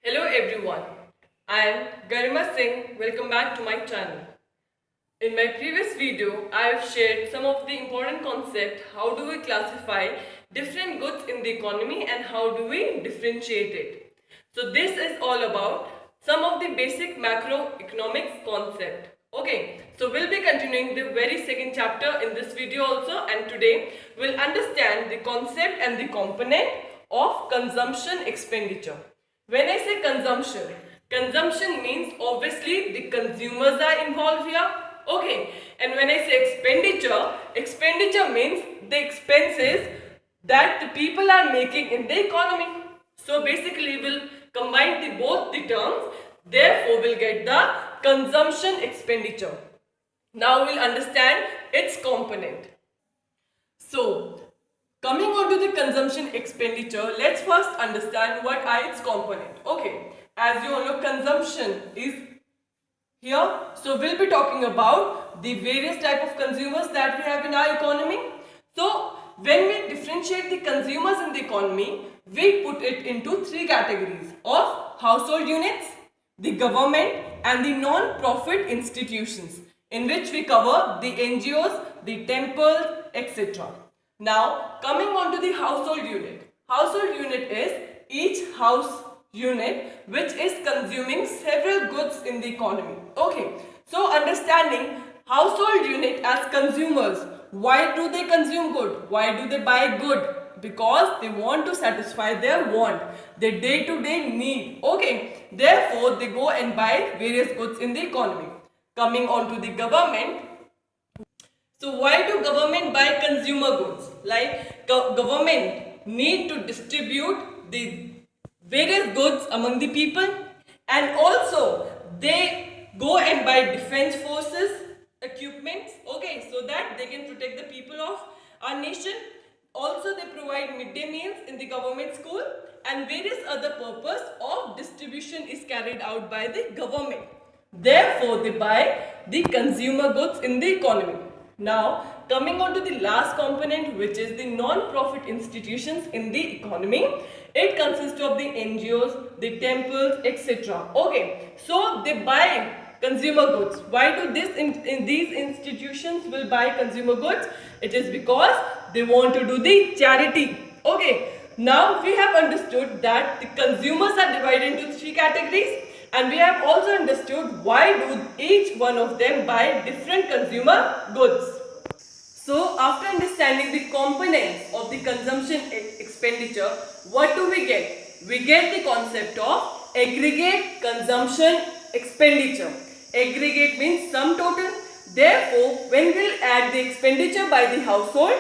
Hello everyone, I am Garima Singh. Welcome back to my channel. In my previous video, I have shared some of the important concepts. How do we classify different goods in the economy and how do we differentiate it? So this is all about some of the basic macroeconomics concept. Okay, so we'll be continuing the very second chapter in this video also, and today we'll understand the concept and the component of consumption expenditure. When I say consumption means obviously the consumers are involved here. Okay, and when I say expenditure means the expenses that the people are making in the economy. So basically we'll combine both the terms, therefore we'll get the consumption expenditure. Now we'll understand its component. So coming on to the consumption expenditure, let's first understand what are its component. Okay, as you all know, consumption is here. So we'll be talking about the various type of consumers that we have in our economy. So when we differentiate the consumers in the economy, we put it into three categories of household units, the government and the non-profit institutions, in which we cover the NGOs, the temples, etc. Now coming on to the household unit. Household unit is each house unit which is consuming several goods in the economy. Okay, so understanding household unit as consumers. Why do they consume good? Why do they buy good? Because they want to satisfy their want, their day-to-day need. Okay, therefore they go and buy various goods in the economy. Coming on to the government. So why do government buy consumer goods? Like government need to distribute the various goods among the people, and also they go and buy defense forces equipments, okay, so that they can protect the people of our nation. Also they provide midday meals in the government school, and various other purpose of distribution is carried out by the government. Therefore they buy the consumer goods in the economy. Now coming on to the last component, which is the non-profit institutions in the economy. It consists of the NGOs, the temples, etc. Okay, so they buy consumer goods. Why do these institutions will buy consumer goods? It is because they want to do the charity. Okay, now we have understood that the consumers are divided into three categories, and we have also understood why do each one of them buy different consumer goods. So after understanding the components of the consumption expenditure, what do we get? We get the concept of aggregate consumption expenditure. Aggregate means sum total. Therefore, when we'll add the expenditure by the household,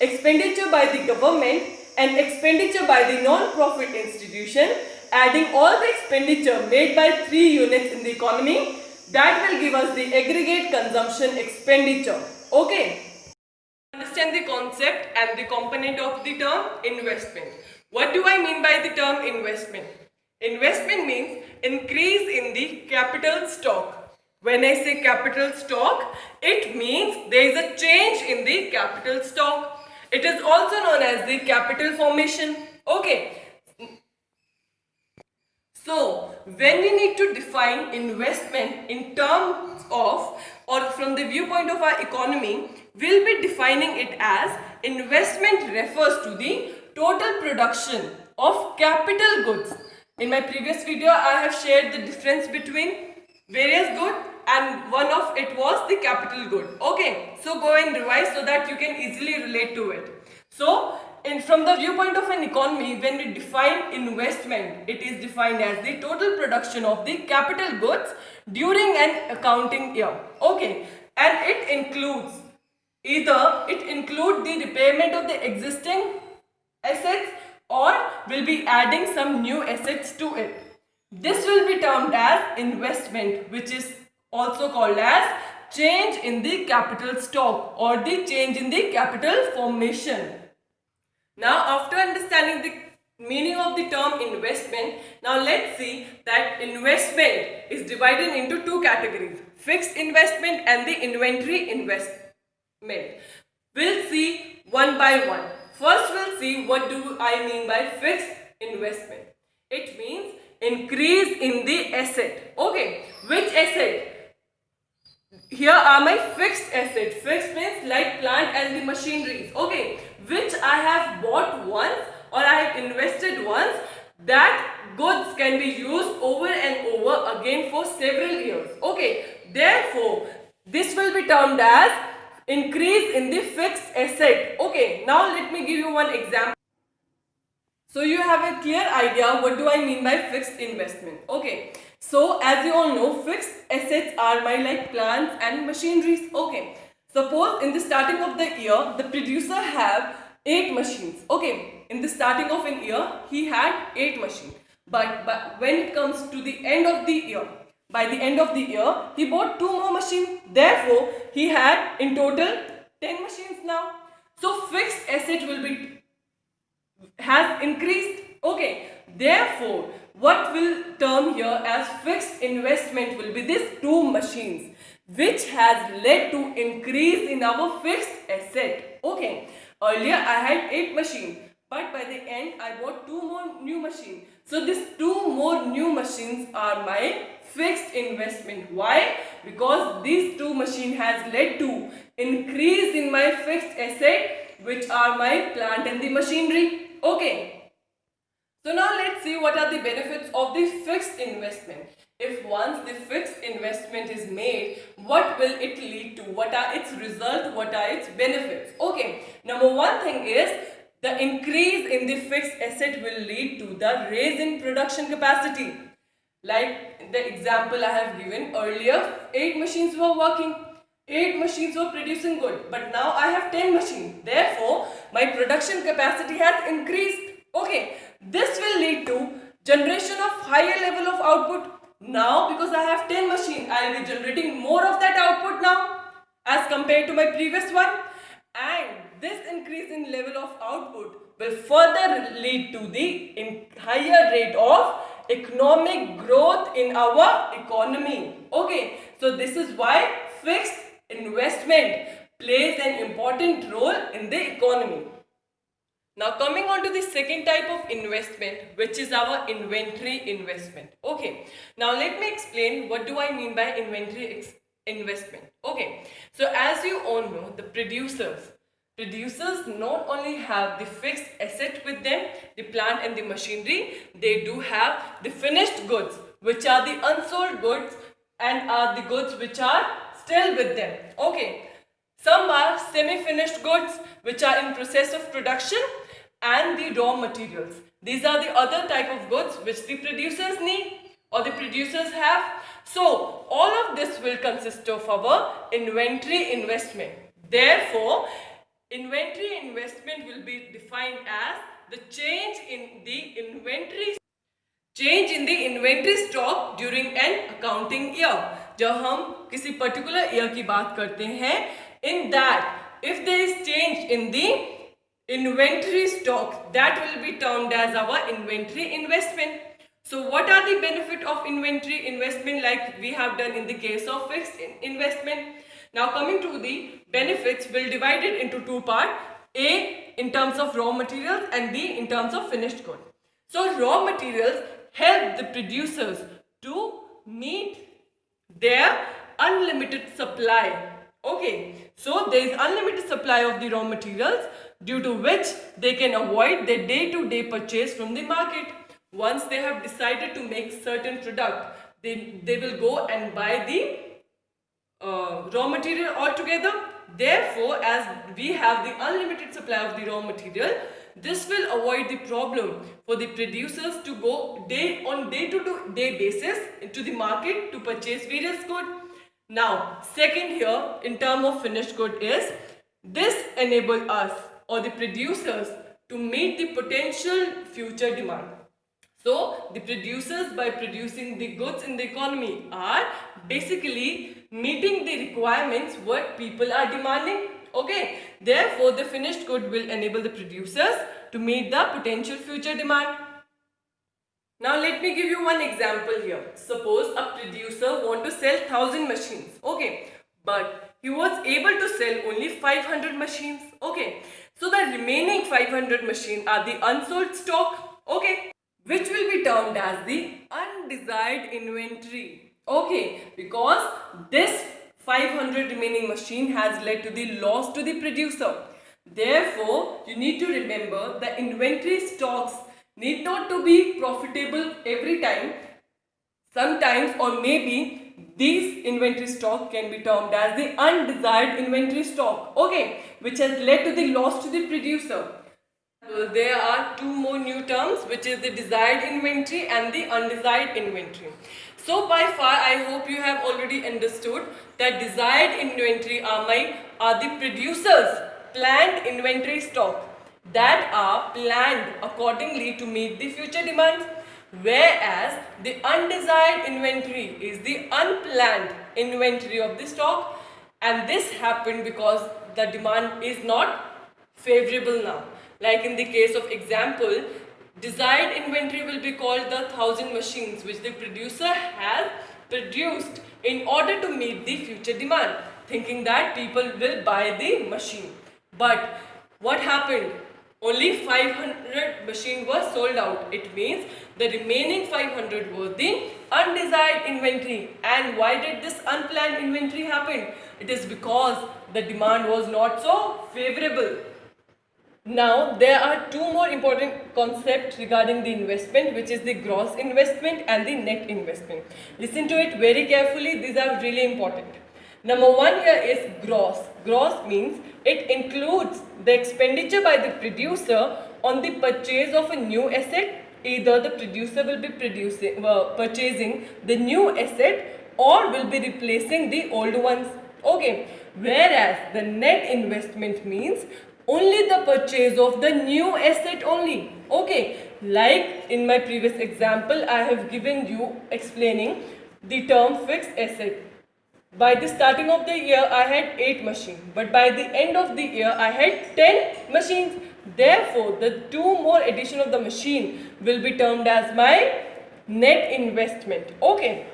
expenditure by the government and expenditure by the non-profit institution, adding all the expenditure made by three units in the economy, that will give us the aggregate consumption expenditure. Okay. Understand the concept and the component of the term investment. What do I mean by the term investment? Investment means increase in the capital stock. When I say capital stock, it means there is a change in the capital stock. It is also known as the capital formation. Okay. So, when we need to define investment in terms of or from the viewpoint of our economy, we'll be defining it as investment refers to the total production of capital goods. In my previous video, I have shared the difference between various goods, and one of it was the capital good. Okay, so go and revise so that you can easily relate to it. So, from the viewpoint of an economy, when we define investment, it is defined as the total production of the capital goods during an accounting year. Okay, and it includes the repayment of the existing assets, or will be adding some new assets to it. This will be termed as investment, which is also called as change in the capital stock or the change in the capital formation. Now after understanding the meaning of the term investment, now let's see that investment is divided into two categories: fixed investment and the inventory investment. We'll see one by one. First we'll see what do I mean by fixed investment. It means increase in the asset. Okay, which asset? Here are my fixed assets. Fixed means like plant and the machineries. Okay, which I have bought once or I have invested once. That goods can be used over and over again for several years. Okay, therefore this will be termed as increase in the fixed asset. Okay, now let me give you one example. So you have a clear idea what do I mean by fixed investment. Okay, so as you all know, fixed assets are my like plants and machineries. Okay, suppose in the starting of the year the producer have 8 machines. Okay, in the starting of an year he had 8 machines, but when it comes to the end of the year, by the end of the year he bought 2 more machines. Therefore he had in total 10 machines now. So fixed asset will be has increased. Okay, therefore what will term here as fixed investment will be these 2 machines, which has led to increase in our fixed asset. Okay, earlier I had 8 machines, but by the end I bought 2 more new machines. So these 2 more new machines are my fixed investment. Why? Because these 2 machines has led to increase in my fixed asset, which are my plant and the machinery. Okay, so now let's see what are the benefits of the fixed investment. If once the fixed investment is made, what will it lead to? What are its results? What are its benefits? Okay, number one thing is the increase in the fixed asset will lead to the raise in production capacity. Like the example I have given earlier, 8 machines were working. 8 machines were producing good, but now I have 10 machines. Therefore, my production capacity has increased. Okay, this will lead to generation of higher level of output. Now, because I have 10 machines, I will be generating more of that output now as compared to my previous one. And this increase in level of output will further lead to the higher rate of economic growth in our economy. Okay, so this is why fixed investment plays an important role in the economy. Now coming on to the second type of investment, which is our inventory investment. Okay, now let me explain what do I mean by inventory investment. Okay, so as you all know, the producers not only have the fixed asset with them, the plant and the machinery, they do have the finished goods, which are the unsold goods and are the goods which are still with them. Okay, some are semi-finished goods which are in process of production, and the raw materials. These are the other type of goods which the producers need or the producers have. So all of this will consist of our inventory investment. Therefore, inventory investment will be defined as the change in the inventory stock during an accounting year. जब हम किसी particular year की बात करते हैं, in that if there is change in the inventory stock, that will be termed as our inventory investment. So what are the benefit of inventory investment, like we have done in the case of fixed investment? Now coming to the benefits, we'll divide it into 2 parts. A in terms of raw materials and B in terms of finished good. So raw materials help the producers to meet their unlimited supply. Okay, so there is unlimited supply of the raw materials, due to which they can avoid their day-to-day purchase from the market. Once they have decided to make certain product, they will go and buy the raw material altogether. Therefore, as we have the unlimited supply of the raw material, this will avoid the problem for the producers to go day-to-day basis into the market to purchase various goods. Now, second here in term of finished good is, this enable us or the producers to meet the potential future demand. So, the producers, by producing the goods in the economy, are basically meeting the requirements what people are demanding. Okay, therefore the finished good will enable the producers to meet the potential future demand. Now let me give you one example here. Suppose a producer want to sell 1000 machines. Okay, but he was able to sell only 500 machines. Okay, so the remaining 500 machines are the unsold stock. Okay, which will be termed as the undesired inventory. Okay, because this 500 remaining machine has led to the loss to the producer. Therefore, you need to remember the inventory stocks need not to be profitable every time. Sometimes or maybe these inventory stock can be termed as the undesired inventory stock, okay, which has led to the loss to the producer. There are two more new terms, which is the desired inventory and the undesired inventory. So by far I hope you have already understood that desired inventory are the producer's planned inventory stock that are planned accordingly to meet the future demands, whereas the undesired inventory is the unplanned inventory of the stock, and this happened because the demand is not favorable now. Like in the case of example, desired inventory will be called the 1000 machines which the producer has produced in order to meet the future demand, thinking that people will buy the machine. But what happened? Only 500 machines were sold out. It means the remaining 500 were the undesired inventory. And why did this unplanned inventory happen? It is because the demand was not so favorable. Now, there are two more important concepts regarding the investment, which is the gross investment and the net investment. Listen to it very carefully, these are really important. Number one here is gross. Gross means it includes the expenditure by the producer on the purchase of a new asset. Either the producer will be purchasing the new asset or will be replacing the old ones. Okay. Whereas the net investment means only the purchase of the new asset only. Okay, like in my previous example, I have given you explaining the term fixed asset. By the starting of the year, I had 8 machines, but by the end of the year, I had 10 machines. Therefore, the 2 more addition of the machine will be termed as my net investment. Okay.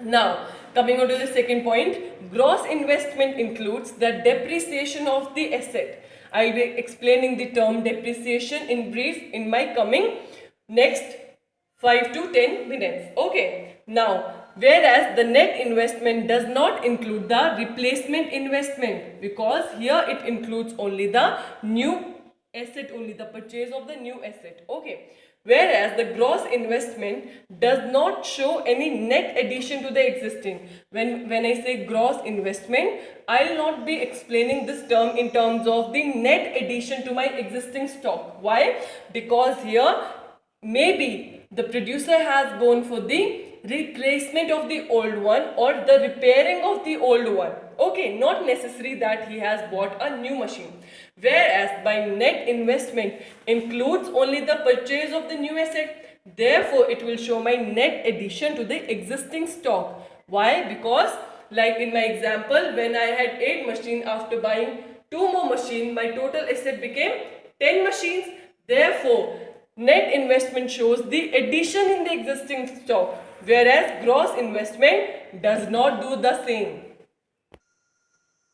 Now, coming on to the second point, gross investment includes the depreciation of the asset. I will be explaining the term depreciation in brief in my coming next 5 to 10 minutes. Okay. Now, whereas the net investment does not include the replacement investment, because here it includes only the new asset, only the purchase of the new asset. Okay. Whereas the gross investment does not show any net addition to the existing. When I say gross investment, I will not be explaining this term in terms of the net addition to my existing stock. Why? Because here maybe the producer has gone for the replacement of the old one or the repairing of the old one. Okay, not necessary that he has bought a new machine. Whereas by net investment includes only the purchase of the new asset. Therefore, it will show my net addition to the existing stock. Why? Because like in my example, when I had 8 machines, after buying 2 more machines, my total asset became 10 machines. Therefore, net investment shows the addition in the existing stock, whereas gross investment does not do the same.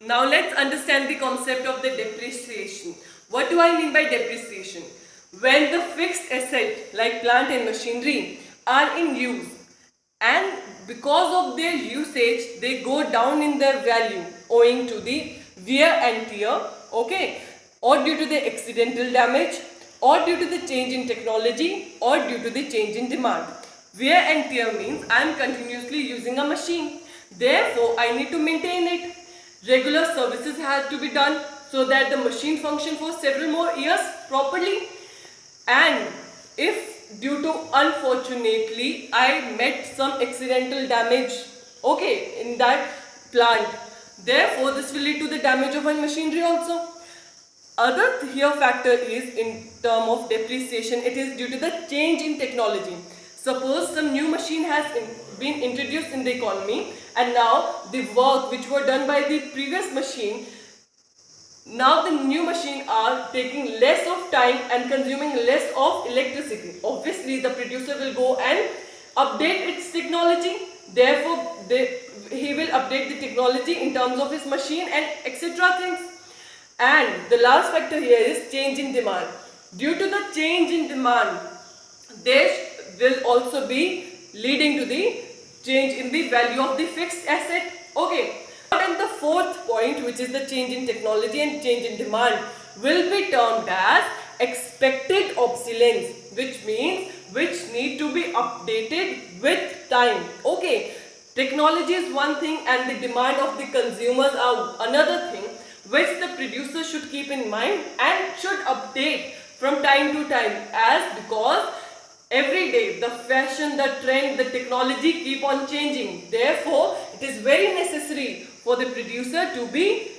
Now let's understand the concept of the depreciation. What do I mean by depreciation? When the fixed asset like plant and machinery are in use, and because of their usage they go down in their value owing to the wear and tear, okay, or due to the accidental damage, or due to the change in technology, or due to the change in demand. Wear and tear means I am continuously using a machine, therefore I need to maintain it. Regular services had to be done so that the machine function for several more years properly. And if due to unfortunately I met some accidental damage, okay, in that plant, therefore this will lead to the damage of my machinery also. Other here factor is in term of depreciation, it is due to the change in technology. Suppose some new machine has been introduced in the economy, and now the work which were done by the previous machine, now the new machine are taking less of time and consuming less of electricity. Obviously, the producer will go and update its technology. Therefore, he will update the technology in terms of his machine and etc. things. And the last factor here is change in demand. Due to the change in demand, will also be leading to the change in the value of the fixed asset. Okay. And the fourth point, which is the change in technology and change in demand, will be termed as expected obsolescence, which means which need to be updated with time. Okay. Technology is one thing and the demand of the consumers are another thing, which the producer should keep in mind and should update from time to time, as because every day the fashion, the trend, the technology keep on changing. Therefore, it is very necessary for the producer to be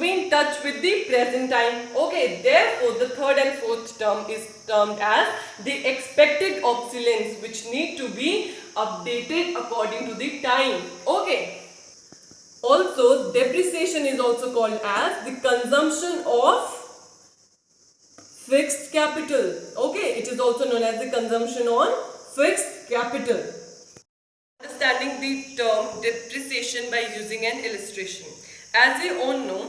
in touch with the present time. Okay, therefore the third and fourth term is termed as the expected obsolescence, which need to be updated according to the time. Okay. Also, depreciation is also called as the consumption of fixed capital. Okay, it is also known as the consumption on fixed capital. Understanding the term depreciation by using an illustration. As we all know,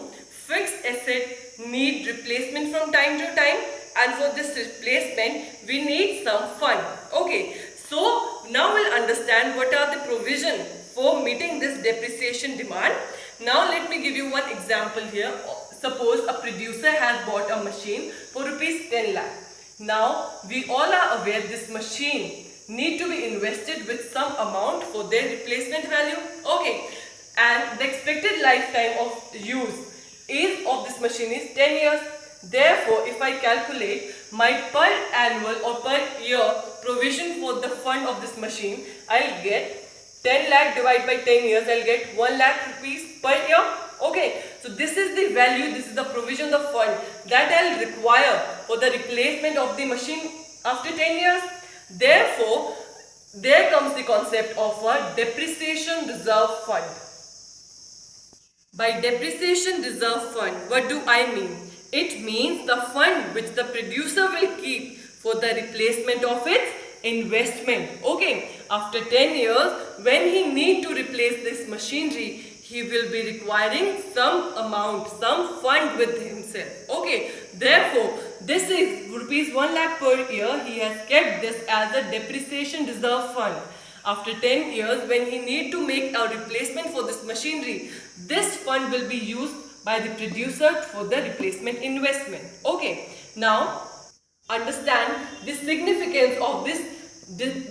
fixed assets need replacement from time to time, and for this replacement we need some fund. Okay, so now we'll understand what are the provision for meeting this depreciation demand. Now let me give you one example here. Suppose a producer has bought a machine for rupees 10 lakh. Now we all are aware this machine need to be invested with some amount for their replacement value. Okay, and the expected lifetime of use is of this machine is 10 years. Therefore, if I calculate my per annual or per year provision for the fund of this machine, I'll get 10 lakh divided by 10 years, I'll get 1 lakh rupees per year. Okay, so this is the value, this is the provision, the fund that I'll require for the replacement of the machine after 10 years. Therefore, there comes the concept of a depreciation reserve fund. By depreciation reserve fund, what do I mean? It means the fund which the producer will keep for the replacement of its investment. Okay, after 10 years, when he need to replace this machinery, he will be requiring some amount, some fund with himself. Okay, therefore, this is rupees 1 lakh per year. He has kept this as a depreciation reserve fund. After 10 years, when he need to make a replacement for this machinery, this fund will be used by the producer for the replacement investment. Okay, now understand the significance of this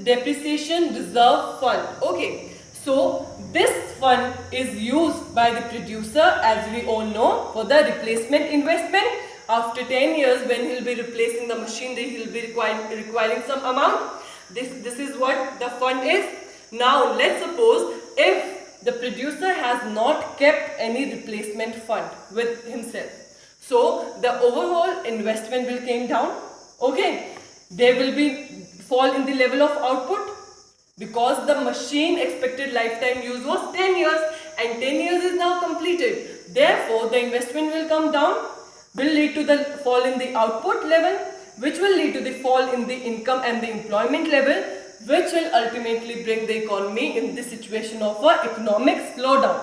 depreciation reserve fund. Okay, so this fund is used by the producer, as we all know, for the replacement investment. After 10 years, when he will be replacing the machinery, he will be requiring some amount. This is what the fund is. Now let's suppose if the producer has not kept any replacement fund with himself, so the overall investment will come down. Okay, there will be fall in the level of output, because the machine expected lifetime use was 10 years and 10 years is now completed. Therefore, the investment will come down, will lead to the fall in the output level, which will lead to the fall in the income and the employment level, which will ultimately bring the economy in the situation of an economic slowdown.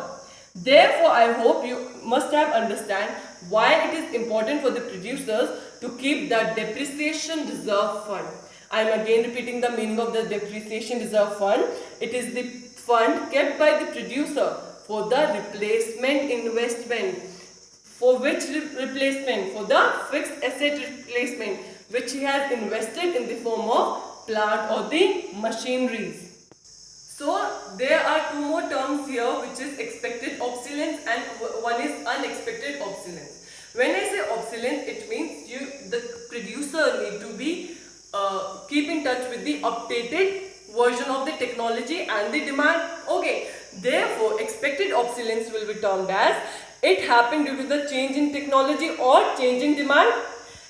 Therefore, I hope you must have understand why it is important for the producers to keep the depreciation reserve fund. I am again repeating the meaning of the depreciation reserve fund. It is the fund kept by the producer for the replacement investment. For which replacement? For the fixed asset replacement, which he has invested in the form of plant or the machineries. So there are two more terms here, which is expected obsolescence and one is unexpected obsolescence. When I say obsolescence, it means the producer need to be keep in touch with the updated version of the technology and the demand. Okay, therefore expected obsolescence will be termed as it happened due to the change in technology or change in demand.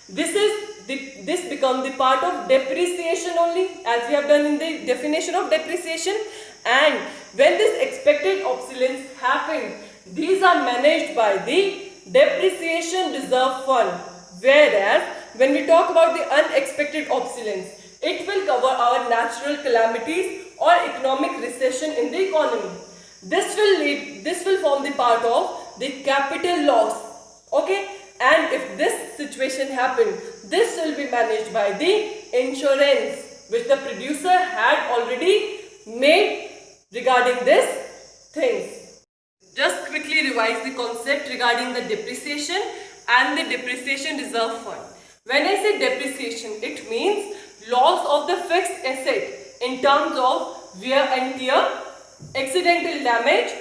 This becomes the part of depreciation only, as we have done in the definition of depreciation. And when this expected obsolescence happened, these are managed by the depreciation reserve fund. Whereas when we talk about the unexpected obsolescence, it will cover our natural calamities or economic recession in the economy. This will form the part of the capital loss. Okay, and if this situation happened, this will be managed by the insurance which the producer had already made regarding this things. Just quickly revise the concept regarding the depreciation and the depreciation reserve fund. When I say depreciation, it means loss of the fixed asset in terms of wear and tear, accidental damage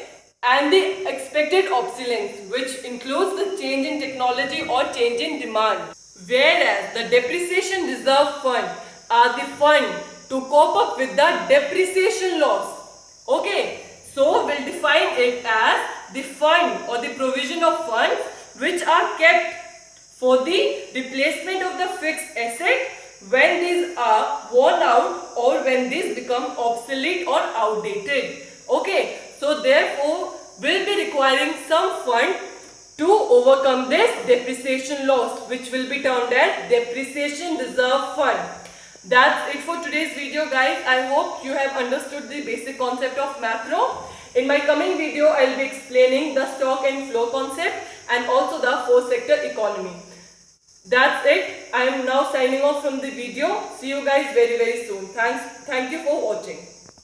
and the expected obsolescence, which includes the change in technology or change in demand. Whereas the depreciation reserve fund are the fund to cope up with the depreciation loss. Okay, so we'll define it as the fund or the provision of funds which are kept for the replacement of the fixed asset when these are worn out or when these become obsolete or outdated. Okay, so therefore we'll be requiring some fund to overcome this depreciation loss, which will be termed as depreciation reserve fund. That's it for today's video, guys. I hope you have understood the basic concept of macro. In my coming video, I'll be explaining the stock and flow concept and also the 4-sector economy. That's it. I am now signing off from the video. See you guys very soon. Thank you for watching.